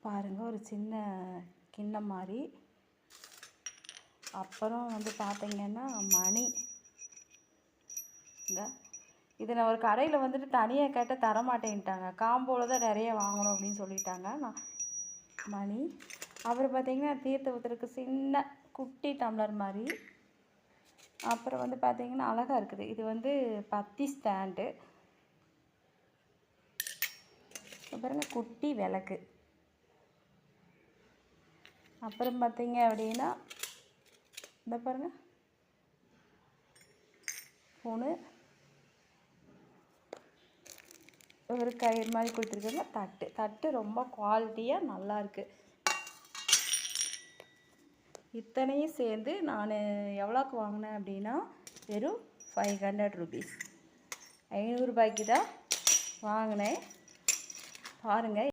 பாருங்கள், ஒரு சின்ன கிண்ணம் மாதிரி. அப்புறம் வந்து பார்த்திங்கன்னா மணி. இந்த இதை நான் ஒரு கடையில் வந்துட்டு தனியாக கேட்டால் தரமாட்டேன்ட்டாங்க. காம்போவில் தான் நிறைய வாங்கணும் அப்படின்னு சொல்லிட்டாங்க. நான் மணி. அப்புறம் பார்த்திங்கன்னா தீர்த்த ஊற்றுறதுக்கு சின்ன குட்டி டம்ளர் மாதிரி. அப்புறம் வந்து பார்த்திங்கன்னா அழகாக இருக்குது. இது வந்து பத்தி ஸ்டாண்டு. பாருங்க, குட்டி விளக்கு. அப்புறம் பார்த்திங்க அப்படின்னா இந்த பாருங்கள், ஸ்பூனு, ஒரு கயிறு மாதிரி கொடுத்துருக்காங்க. தட்டு ரொம்ப குவாலிட்டியாக நல்லாயிருக்கு. இத்தனையும் சேர்ந்து நான் எவ்வளோக்கு வாங்கினேன் அப்படின்னா வெறும் 500 ருபீஸ். 500 ரூபாய்க்கு தான் வாங்கினேன். பாருங்கள்.